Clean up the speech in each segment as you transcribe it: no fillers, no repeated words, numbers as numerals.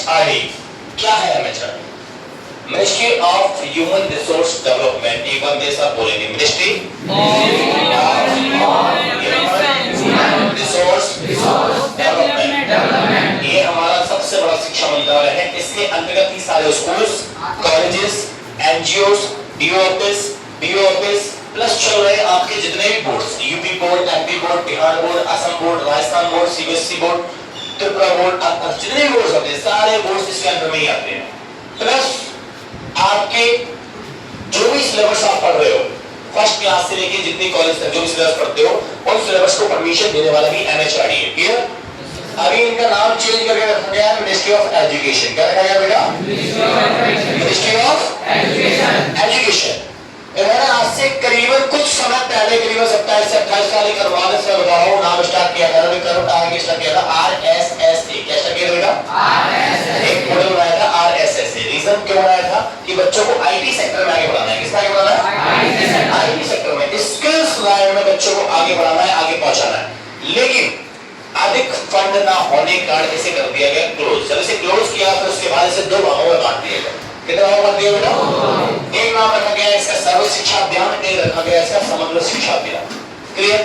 MHRD क्या है? MHRD ministry of human resource development. एक बार मेरे साथ बोलेंगे, मिनिस्ट्री रिसोर्स डेवलपमेंट। ये हमारा सबसे बड़ा शिक्षा मंत्रालय है। इसके अंतर्गत ही सारे schools, colleges, NGOs, DO office plus चल रहे आपके जितने भी boards, UP board, MP board, Bihar board, Assam board, Rajasthan board, CBSE board, Tripura board, जितने भी बोर्ड होते हैं सारे बोर्ड इसके अंदर में ही आते हैं। प्लस आपके जो भी सिलेबस आप पढ़ रहे हो, फर्स्ट क्लास से लेके जितनी कॉलेज तक जो भी सिलेबस पढ़ते हो, उन सिलेबस को परमिशन देने वाला भी MHRD है। क्लियर? अभी इनका नाम चेंज करके रखा गया है मिनिस्ट्री ऑफ एजुकेशन। क्या रखा गया बेटा? Ministry of education. इन्होंने आज से करीबन कुछ समय पहले, करीबन 27 से 28 साल की करवाने से बता रहा हूं, नाम स्टार्ट किया था, करोड़ आगे स्टार्ट किया था RSSA। क्या स्टार्ट किया बेटा? RSSA। एक मॉडल बनाया था RSSA। रीजन क्यों बनाया था? कि बच्चों को आईटी सेक्टर में आगे बढ़ाना है। किसका आगे बढ़ाना है? आईटी सेक्टर में, स्किल्स लाइन में बच्चों को आगे बढ़ाना है, आगे पहुंचाना है। लेकिन अधिक फंड ना होने के कारण इसे कर दिया गया क्लोज। जब इसे क्लोज किया तो उसके बाद इसे 2 भागों में बांट दिया गया। कितने भागों में बांट दिया बेटा? एक नाम रखा गया इसका सर्व शिक्षा अभियान, एक रखा गया इसका समग्र शिक्षा अभियान। क्लियर?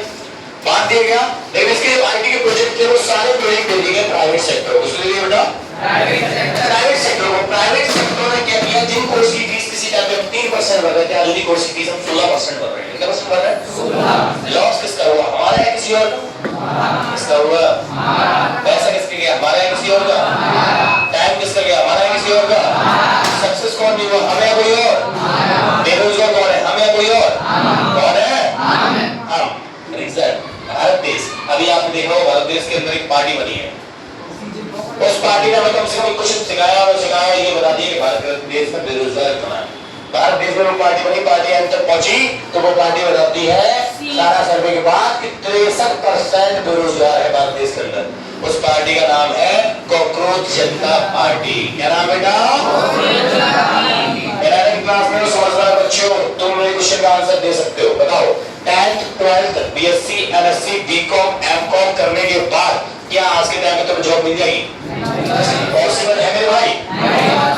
बांट दिया गया। लेकिन इसके जो आईटी के प्रोजेक्ट थे वो सारे प्रोजेक्ट दे दिए गए प्राइवेट सेक्टर को। किसको दे दिया बेटा? प्राइवेट सेक्टर को। प्राइवेट सेक्टर ने क्या किया? जिन कोर्स की फीस किसी टाइम पे 3% भर रहे थे, आज उन्हीं कोर्स की फीस हम 16% भर रहे हैं। कितना परसेंट भर रहे हैं? 16। लॉस किसका हुआ? हमारा है किसी और का? किसका हुआ? पैसा किसके गया? हमारा है किसी और का? टाइम किसका गया? हमारा है किसी और का? सक्सेस कौन नहीं हुआ? हमें कोई और? बेरोजगार कौन है? हमें कोई और? कौन है? हम। रीजन भारत देश। अभी आपने देखा होगा भारत देश के अंदर एक पार्टी बनी है। उस पार्टी ने हमें कम से कम कुछ सिखाया और सिखाया ये बता दिया कि भारत देश में बेरोजगार कम है। भारत देश में वो पार्टी बनी, पार्टी अंत तक पहुंची तो वो पार्टी बताती है सारा सर्वे के बाद कि 63% बेरोजगार है भारत देश के अंदर। उस पार्टी का नाम है कॉकरोच जनता पार्टी। क्या नाम बेटा? क्लास में समझदार बच्चों, तुम मेरे क्वेश्चन का आंसर दे सकते हो। बताओ 10th 12th BSc MSc BCom MCom करने के बाद क्या आज के टाइम में तुम्हें जॉब मिल जाएगी? पॉसिबल है मेरे भाई?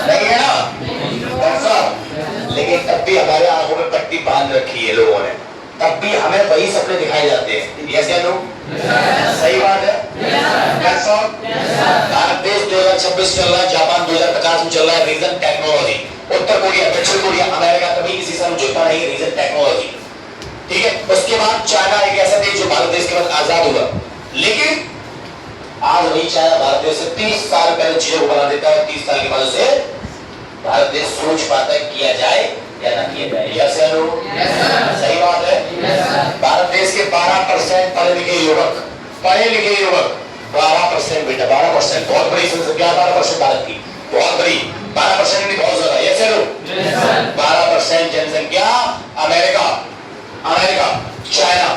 नहीं है ना? लेकिन तब भी हमारे आंखों में पट्टी बांध रखी है लोगों ने, तब भी हमें वही सपने दिखाए जाते हैं। यस या नो? सही बात है। भारत देश 2026 चल रहा है, जापान 2050 में चल रहा है। Reason technology. उत्तर कोरिया, दक्षिण कोरिया, अमेरिका कभी किसी से जुड़ता नहीं है। Reason technology. ठीक है। उसके बाद चाइना एक ऐसा देश जो भारत देश के बाद आजाद होगा, लेकिन आज वही चाइना भारत देश से 30 साल पहले चीजों को बना देता है। 30 साल के बाद उसे भारत देश सोच पाता है किया जाए या ना किया जाए। यस या नो? सही बात है। भारत देश के 12% पढ़े लिखे युवक 12% बेटा, 12% बहुत बड़ी संख्या। 12% भारत की बहुत बड़ी, 12% नहीं बहुत ज्यादा। यस या नो? 12% जनसंख्या अमेरिका, चाइना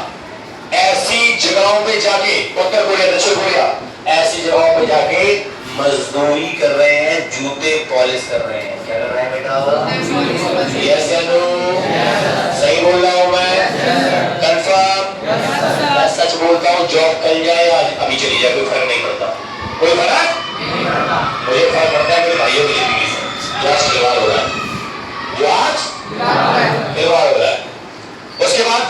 ऐसी जगहों पे जाके, उत्तर कोरिया, दक्षिण कोरिया, ऐसी जगहों पे जाके मजदूरी कर रहे हैं, जूते पॉलिश कर रहे हैं। क्या कर रहे हैं बेटा? यस या नो? सही बोल रहा हूं मैं? कंफर्म? मैं सच बोलता हूं, जॉब कल जाए या अभी चली जाए कोई फर्क नहीं पड़ता। कोई फर्क? मुझे फर्क पड़ता है मेरे भाइयों की जिंदगी से, जो आज खिलवाड़ हो रहा है, जो आज खिलवाड़ हो रहा है। उसके बाद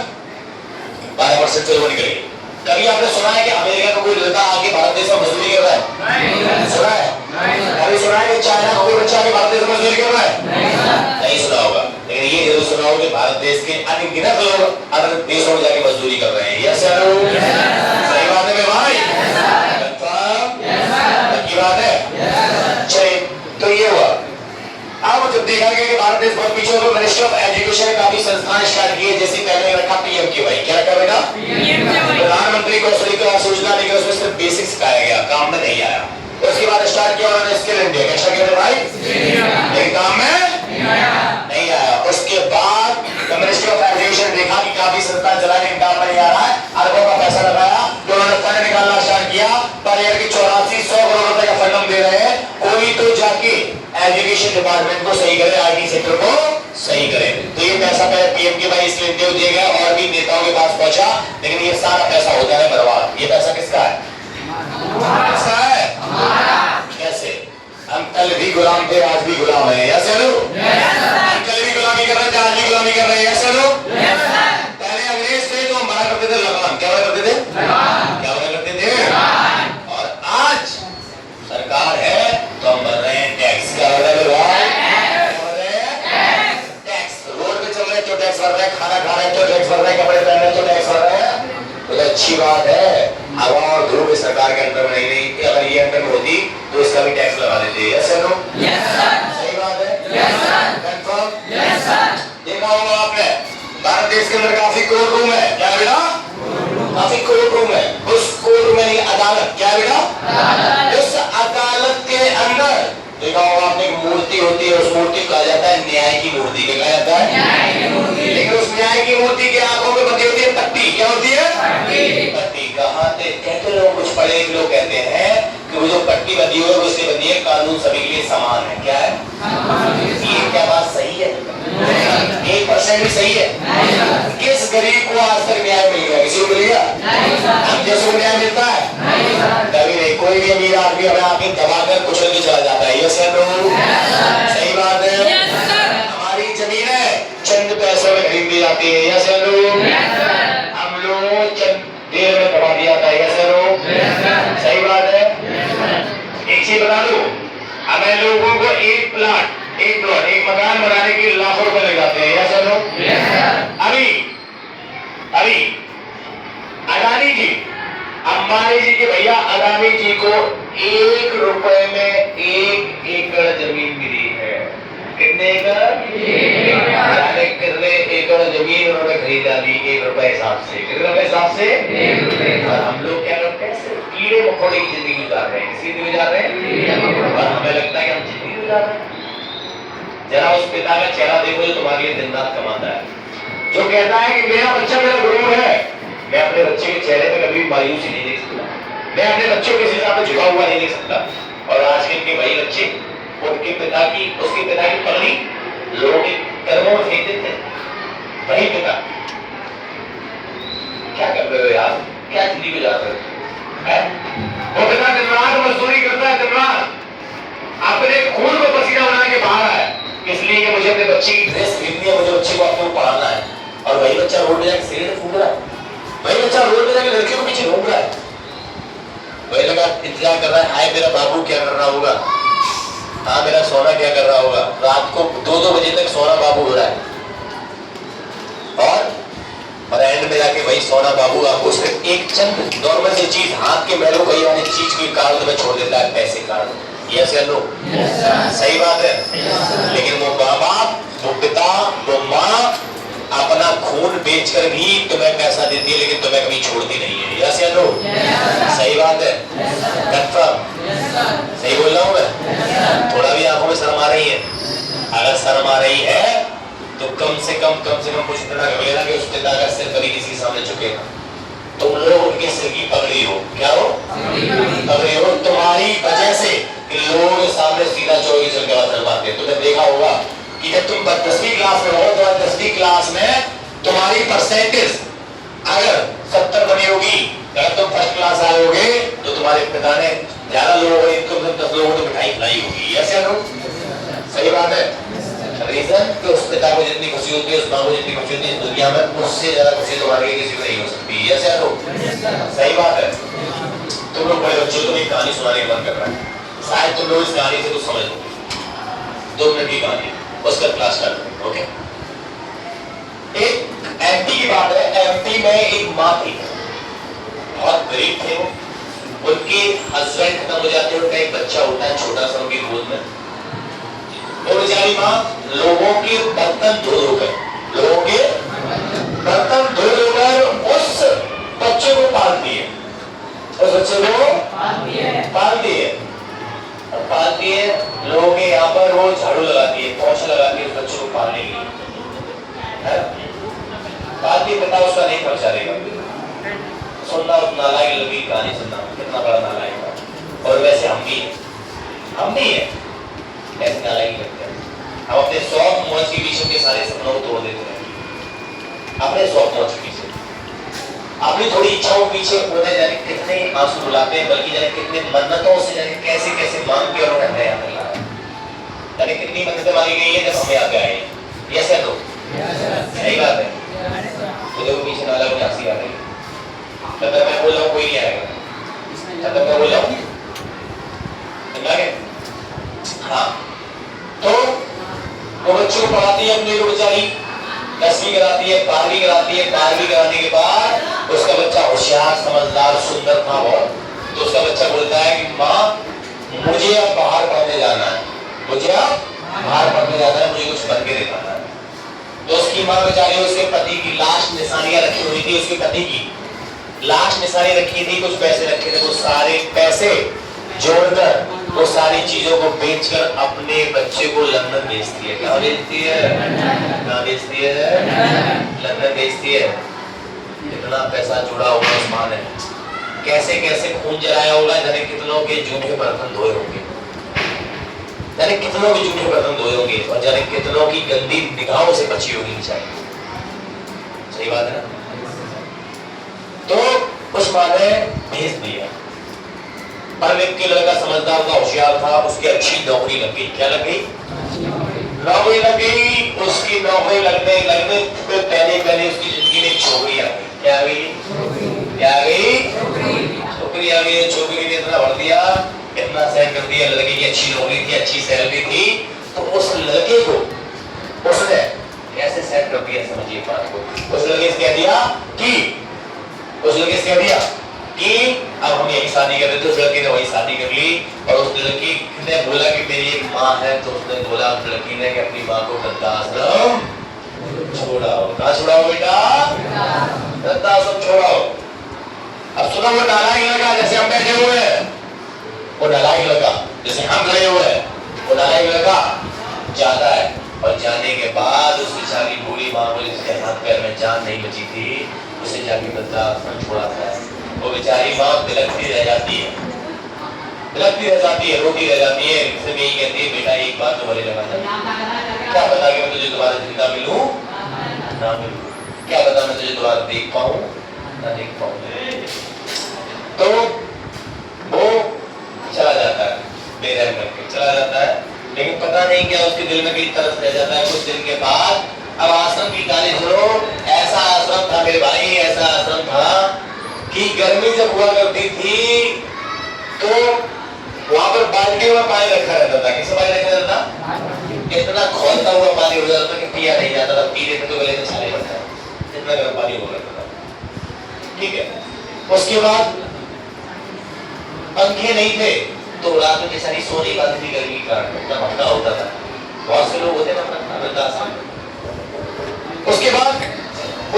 12% से वो निकलेगी। कभी आपने सुना है कि अमेरिका का कोई लड़का आके भारत देश में मजदूरी कर रहा है? नहीं सुना है। कभी सुना है कि चाइना का कोई बच्चा आके भारत देश में मजदूरी कर रहा है? नहीं सुना होगा। लेकिन ये जरूर सुना होगा कि भारत देश के अनगिनत लोग अन्य देशों में जाके मजदूरी कर रहे हैं। यस या नो? सही बात है मेरे भाई? पक्की बात है। चलिए, तो ये हुआ। अब जब देखा गया कि भारत देश बहुत पीछे हो, तो मिनिस्ट्री ऑफ एजुकेशन ने काफी संस्थान स्टार्ट किए। जैसे पहले रखा PMKY। क्या रखा बेटा? प्रधानमंत्री कौशल विकास योजना, लेकिन उसमें सिर्फ बेसिक सिखाया गया, काम में नहीं आया। उसके बाद स्टार्ट किया उन्होंने स्किल इंडिया। क्या किया भाई? लेकिन काम में नहीं आया। उसके बाद मिनिस्ट्री ऑफ एजुकेशन देखा कि काफी संस्थान चला, लेकिन काम में नहीं आ रहा है। अरबों का पैसा लगाया, तो उन्होंने फंड निकालना स्टार्ट किया। पर ईयर की 8400 करोड़ रुपए का फंड हम दे रहे हैं, कोई तो जाके एजुकेशन डिपार्टमेंट को सही करे, आईटी सेक्टर को सही करे। तो ये पैसा PMKY इसलिए दिया गया और भी नेताओं के पास पहुंचा, लेकिन ये सारा पैसा होता है बर्बाद। ये पैसा किसका है? किसका है? कैसे? हम गुलाम थे, आज भी गुलाम है। यस हेलो, कल भी गुलामी कर रहे थे, आज भी गुलामी कर रहे हैं। यस हेलो, पहले अंग्रेज थे तो हम बना करते थे लगाम। क्या बना करते थे? क्या बना करते थे? और आज सरकार है तो हम भर रहे हैं टैक्स। क्या भर रहे हैं? टैक्स। रोड पे चल रहे हैं तो टैक्स भर रहे हैं, खाना खा रहे हैं तो टैक्स भर रहे हैं, कपड़े पहन रहे हैं तो टैक्स भर रहे हैं। तो अच्छी बात है, हवा और धूप इस सरकार के अंदर में नहीं, अगर ये अंदर में होती तो इसका भी टैक्स लगा देते। यस सर, सही बात है। कंफर्म? देखा होगा आपने, भारत देश के अंदर काफी कोर्ट रूम है। क्या बेटा? काफी कोर्ट रूम है। उस कोर्ट रूम में नहीं, अदालत। क्या बेटा? उस अदालत के अंदर देखा होगा आपने, एक मूर्ति होती है, उस मूर्ति को कहा जाता है न्याय की मूर्ति। क्या कहा जाता है? लेकिन उस न्याय की मूर्ति की आंखों में बंधी होती है पट्टी। क्या होती है? पट्टी। कहाँ से कहते लोग, कुछ पढ़े लिखे लोग कहते हैं कि वो जो पट्टी बंधी हुई है वो इसलिए बंधी है, कानून सभी के लिए समान है। क्या है? ये क्या बात सही है? 1% भी सही है? किस गरीब को आज तक न्याय मिल गया? किसी को मिल गया? हम जैसे को न्याय मिलता है? कभी नहीं। कोई भी अमीर आदमी हमें आके दबाकर कुचल के चला जाता है। यस सर, सही बात है। हमारी जमीनें चंद पैसों में खरीद दी जाती है। यस सर, हम लोग चंद देर में दबा दिया था। यस सर, सही बात है। एक चीज बता दूं, हमें लोगों को एक प्लॉट, एक मकान बनाने के लाखों रुपए लग जाते हैं। यस सर, अभी अडानी जी, अंबानी जी के भैया अडानी जी को 1 रुपए में 1 एकड़ जमीन मिली है। कितने एकड़? 1 एकड़ जमीन उन्होंने खरीदा दी 1 रुपए हिसाब से। कितने रुपए हिसाब से? 1 रुपए। हम लोग क्या करते हैं? सिर्फ कीड़े मकोड़े की जिंदगी गुजार रहे हैं। किसी गुजार रहे हैं और हमें लगता है कि हम जिंदगी गुजार रहे हैं। जरा उस पिता का चेहरा देखो जो तुम्हारे लिए दिन रात कमाता है, जो कहता है कि मेरा बच्चा मेरा गुरु है। मैं अपने बच्चे के चेहरे पे कभी मायूसी नहीं देख सकता, मैं अपने बच्चों के हिसाब से झुका हुआ नहीं देख सकता। और आजकल के भाई बच्चे उसके पिता की पगड़ी लोगों के कदमों में फेंक देते हैं। वही पिता, क्या कर रहे हो यार? क्या जिंदगी गुजार रहे हो? वो पिता दिन रात मजदूरी करता है, दिन रात अपने खून को पसीना बना के बाहर आया, इसलिए कि मुझे अपने बच्चे की ड्रेस खरीदनी है, मुझे बच्चे को अपने को पढ़ाना है। और वही बच्चा रोड पे जाके सिगरेट फूंक रहा है, वही बच्चा रोड पे जाके लड़कियों के पीछे घूम रहा है, वही लगा इंतजार कर रहा है, हाय मेरा बाबू क्या कर रहा होगा, हाँ मेरा सोना क्या कर रहा होगा। रात को 2-2 बजे तक सोना बाबू हो रहा है, और एंड में जाके वही सोना बाबू आपको सिर्फ एक चंद नॉर्मल सी चीज, हाथ के मैलों कई वाली चीज के कारण तुम्हें छोड़ देता है, पैसे कारण। यस या नो? सही बात है। लेकिन वो माँ बाप, वो पिता, वो माँ अपना खून बेचकर भी तुम्हें पैसा देती है, लेकिन तुम्हें कभी छोड़ती नहीं है। यस या नो? सही बात है। कंफर्म? सही बोल रहा हूँ मैं? थोड़ा भी आंखों में शर्म आ रही है? अगर शर्म आ रही है तो कम से कम कुछ इतना कर लेना कि उस पिता का सिर कभी किसी के सामने झुकेगा। तुम लोग उनके सिर की पगड़ी हो। क्या हो? पगड़ी हो। तुम्हारी वजह से लोग सामने सीधा 24 चल के बात कर पाते हैं। तुमने देखा होगा कि जब तुम 10वीं क्लास में हो तो 10वीं क्लास में तुम्हारी परसेंटेज अगर 70 बनी होगी, अगर तुम फर्स्ट क्लास आए होगे तो तुम्हारे पिता ने ज्यादा लोगों को 10 लोगों को मिठाई खिलाई होगी। यस या नो? सही बात है। रीजन कि उस पिता को जितनी खुशी होती है, उस माँ को जितनी खुशी होती है इस दुनिया में, उससे ज्यादा खुशी तुम्हारे लिए किसी को नहीं हो सकती। यस या नो? सही बात है। तुम लोग बड़े बच्चों को एक कहानी सुनाने का मन कर रहा है, शायद तुम लोग इस कहानी से कुछ समझ लो। 2 मिनट की कहानी, उसका क्लास स्टार्ट करें। ओके? एक एमपी की बात है। एमपी में एक माँ थी, बहुत गरीब थे वो, उनके हस्बैंड खत्म हो जाते हैं, उनका एक बच्चा होता है छोटा सा उनकी गोद में। वो बेचारी माँ लोगों के बर्तन धो धोकर उस बच्चे को पालती है, उस बच्चे को पालती है और पालती है। लोगों के यहाँ पर वो झाड़ू लगाती है, पोछा लगाती है उस बच्चे को पालने के लिए। पालती पिता उसका नहीं खर्चा देगा। सुनना उस नालायक लगी कहानी, सुनना कितना बड़ा नालायक है। और वैसे हम भी है ऐसे नालायक करते हैं। हम अपने शौक मौज के पीछे के सारे सपनों को तोड़ देते हैं, अपने शौक मौज के पीछे, अपनी थोड़ी इच्छाओं के पीछे उन्हें जाने कितने आंसू रुलाते हैं, बल्कि जाने कितने मन्नतों से जाने कैसे कैसे मांग के उन्होंने हमें यहाँ लाया। से यहाँ पे आए हैं। यस या नो? सही बात है। तो देखो पीछे वाला को हंसी आ रही है, तब तक मैं बोल रहा हूँ कोई नहीं आएगा, तब तक मैं बोल रहा हूँ समझा के? हाँ, तो वो बच्चों को पढ़ाती है अपने को बेचारी, 10वीं कराती है, 12वीं कराती है। 12वीं कराने के बाद उसका बच्चा होशियार, समझदार, सुंदर था बहुत। तो उसका बच्चा बोलता है कि माँ मुझे अब बाहर पढ़ने जाना है, मुझे अब बाहर पढ़ने जाना है, मुझे कुछ बन के दिखाना है। तो उसकी माँ बेचारी उसके पति की लास्ट निशानियां रखी हुई थी, उसके पति की लास्ट निशानी रखी थी, कुछ पैसे रखे थे, वो सारे पैसे जोड़कर वो सारी चीजों को बेचकर अपने बच्चे को लंदन भेजती है। क्या भेजती है? कहाँ भेजती है? लंदन भेजती है। इतना पैसा जुड़ा होगा उस माँ ने, कैसे कैसे खून जलाया होगा, जाने कितनों के झूठे बर्तन धोए होंगे, जाने कितनों के झूठे बर्तन धोए होंगे, और जाने कितनों की गंदी निगाहों से बची होगी बेचारी। सही बात है ना? तो उस माँ ने भेज दिया। पढ़ लिख के लड़का समझदार था, होशियार था, उसकी अच्छी नौकरी लग गई। क्या लग गई? नौकरी लग गई। उसकी नौकरी लगने पहले उसकी जिंदगी में छोकरी आ गई। क्या आ गई? क्या आ गई? छोकरी आ गई। छोकरी ने इतना भर दिया, इतना सहन कर दिया, लड़के की अच्छी नौकरी थी, अच्छी सैलरी थी, तो उस लड़के को उसने कैसे सेट कर दिया, समझिए बात को। उस लड़के से कह दिया कि अब हम यही शादी कर रहे थे। उस लड़के ने वही शादी कर ली, और उस लड़की ने बोला कि मेरी एक माँ है, तो उसने बोला उस लड़की ने कि अपनी माँ को वृद्धाश्रम छोड़ाओ। कहाँ छोड़ाओ बेटा? वृद्धाश्रम छोड़ाओ। अब सुनो, वो नालायक लड़का जैसे हम बैठे हुए हैं, वो नालायक लड़का जैसे हम खड़े हुए हैं, वो नालायक लड़का जाता है, और जाने के बाद उस बेचारी बूढ़ी माँ को, जिसके हाथ पैर में जान नहीं बची थी, उसे जाके वृद्धाश्रम छोड़ाता है। वो बेचारी माँ बिलखती रह जाती है, रोती रह जाती है। सिर्फ यही कहती है, बेटा एक बात तो भले लगा, क्या पता कि मैं तुझे दोबारा जिंदा मिलूं ना मिलूं, क्या पता मैं तुझे दोबारा देख पाऊं ना देख पाऊं। तो वो चला जाता है, बेरहम करके चला जाता है, लेकिन पता नहीं क्या उसके दिल में कई तरस रह जाता है। कुछ दिन के बाद अब आश्रम की कहानी सुनो। ऐसा आश्रम था मेरे भाई, ऐसा आश्रम था कि गर्मी जब हुआ करती थी तो वहां पर बाल्टियों में पानी रखा रहता था। किससे पानी रखा रहता था? इतना खौलता हुआ पानी हो जाता था कि पिया नहीं जाता था, पीने में तो गले में छाले पड़ता है, इतना गर्म पानी हो जाता था। ठीक है, उसके बाद पंखे नहीं थे, तो रात में बेचारी सो नहीं पाती थी, गर्मी के कारण इतना भटका होता था। बहुत से लोग होते ना वृद्धाश्रम। उसके बाद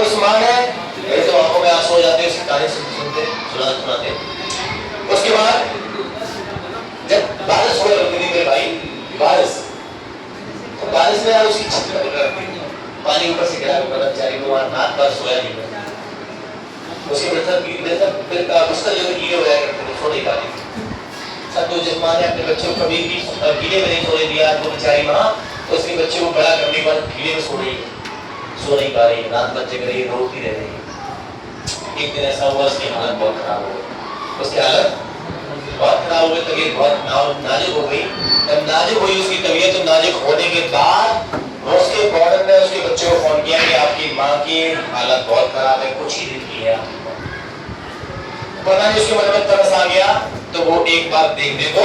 उस माँ ने, तो आंखों में आंसू हो जाते, उसकी कहानी सुनाते। उसके बाद जब बारिश हुआ करती थी मेरे भाई, बारिश में यार उसकी छत पर पानी ऊपर से गिरा, बेचारी को वहां रात भर सोया नहीं। उसके बिस्तर जो गीले हो जाया करते थे, सो नहीं पाती थी। तो जिस माँ ने अपने बच्चे को कभी भी गीले में नहीं सोने दिया, तो बेचारी माँ उसके बच्चे को बड़ा करने के बाद गीले में सो नहीं पा रही, रात भर जग रही, रोती रह रही। एक दिन ऐसा हुआ, उसकी हालत बहुत खराब हो गई, उसकी हालत बहुत खराब हो गई, तबीयत बहुत नाजुक हो गई। जब नाजुक हुई उसकी तबीयत, तो नाजुक होने के बाद उसके वार्डन ने उसके बच्चे को फोन किया कि आपकी माँ की हालत बहुत खराब है, कुछ ही दिन की है। पता नहीं उसके मन में तरस आ गया, तो वो एक बार देखने को आ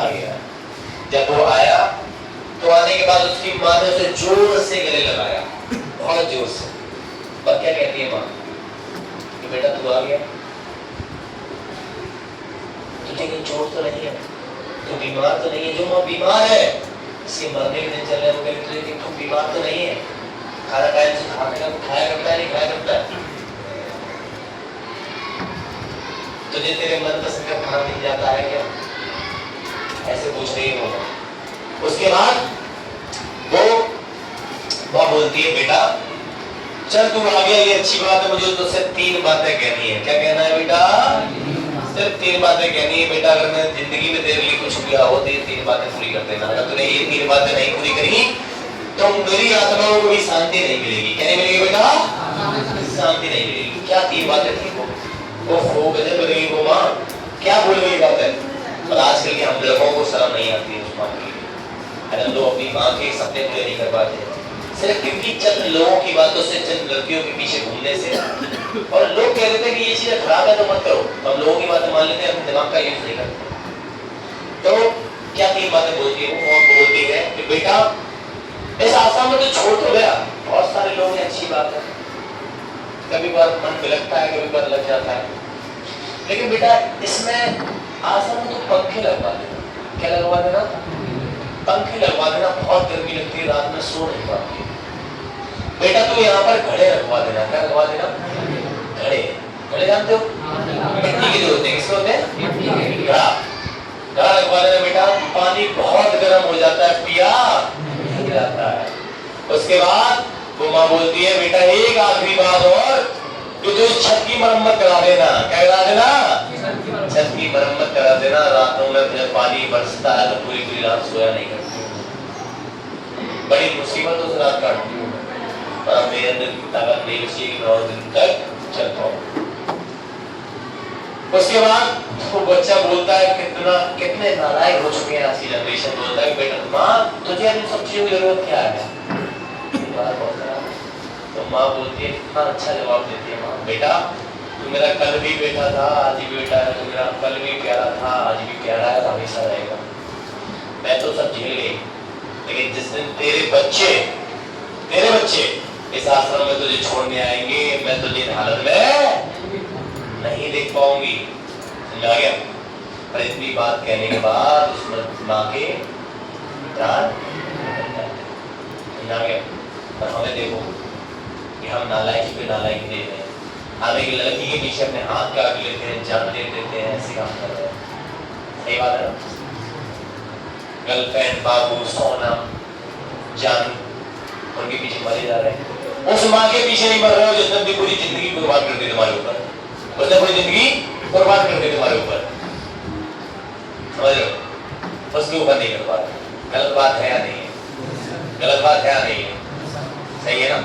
गया। जब वो आया, तो आने के बाद उसकी माँ ने उसे जोर से गले लगाया, बहुत जोर से। और क्या कहती है माँ कि बेटा तू आ गया, तुझे कहीं चोट तो नहीं है, तू बीमार तो नहीं है? जो माँ बीमार है, इसके मरने के दिन चल रहे, वो कहती है तू बीमार तो नहीं है, खाना टाइम से खाने का खाया करता है, नहीं खाया करता है, तुझे तेरे मन पसंद का खाना मिल जाता है क्या? ऐसे पूछ रही है वो। उसके बाद वो बोलती है, बेटा चल तू आ गया, ये अच्छी बात है, मुझे तुझसे 3 बातें कहनी है। क्या कहना है बेटा? सिर्फ 3 बातें कहनी है बेटा। अगर मैंने जिंदगी में तेरे लिए कुछ किया हो तो ये 3 बातें पूरी कर देना। अगर तूने ये 3 बातें नहीं पूरी करी तो मेरी आत्मा को भी शांति नहीं मिलेगी। क्या नहीं मिलेगी बेटा? शांति नहीं मिलेगी। क्या 3 बातें थी वो गजब बनेगी वो माँ, क्या बोल गई बात है। और आजकल के हम लोगों को शर्म नहीं आती है उस माँ की। अगर लोग अपनी माँ के सपने पूरे नहीं कर पाते सिर्फ क्योंकि चंद लोगों की बातों से, चंद लड़कियों के पीछे घूमने से, और लोग कह देते हैं कि ये चीजें खराब है तो मत करो, हम लोगों की बातें मान लेते हैं, अपने दिमाग का यूज नहीं करते। तो क्या 3 बातें बोलती है वो, और बोलती है कि बेटा इस आसाम में तो छोड़ तो गया, बहुत सारे लोग हैं, अच्छी बात है, कभी बार मन बिलकता है, कभी बार लग जाता है, लेकिन बेटा इसमें आसाम में तो पंखे लगवा देना। क्या लगवा देना? पंखे लगवा देना, बहुत गर्मी लगती है, रात में सो नहीं पाती। बेटा तू यहाँ पर घड़े रखवा देना। क्या लगवा देना? घड़े। घड़े जानते हो? मिट्टी के जो होते हैं, किसके होते हैं? घड़ा। घड़ा लगवा देना बेटा, पानी बहुत गर्म हो जाता है, पिया नहीं जाता है। उसके बाद वो माँ बोलती है बेटा एक आखिरी बात और, कि जो छत की मरम्मत करा देना। क्या करा देना? छत की मरम्मत करा देना। रातों में जब पानी बरसता है तो पूरी पूरी रात सोया नहीं करती हूँ, बड़ी मुसीबतों से रात काटती हूँ, और मेरे अंदर की ताकत नहीं बची कि 9 दिन तक चल पाऊँ। उसके बाद वो बच्चा बोलता है, कितने नालायक हो चुके हैं आज की जनरेशन। बोलता है बेटा माँ तुझे इन सब चीजों की जरूरत क्या है? तो माँ बोलती है, कितना अच्छा जवाब देती है माँ, बेटा तू मेरा कल भी बेटा था, आज भी बेटा है, तू मेरा कल भी प्यारा था, आज भी प्यारा है, हमेशा रहेगा। मैं तो सब झेल गई, लेकिन जिस दिन तेरे बच्चे इस आश्रम में तुझे छोड़ने आएंगे, मैं तुझे इन हालत में नहीं देख पाऊंगी। समझ आ गया? पर इतनी बात कहने के बाद उस माँ के प्राण समझ आ गया? पर हमें देखो कि हम नालायकी पे नालायकी दे रहे हैं, हमें एक लड़की के पीछे अपने हाथ काट लेते हैं, जान दे देते हैं, ऐसे काम कर रहे हैं। सही बात है ना? गर्लफ्रेंड, बाबू, सोना, जानू, उनके पीछे मरे जा रहे हैं। उस माँ के पीछे नहीं मर रहे हो जिसने अपनी पूरी जिंदगी कुर्बान कर दी तुम्हारे ऊपर, उसने पूरी जिंदगी कुर्बान कर दी तुम्हारे ऊपर, समझ रहे हो? उसके ऊपर नहीं कर पा रहे। गलत बात है या नहीं है? गलत बात है या नहीं है? सही है ना?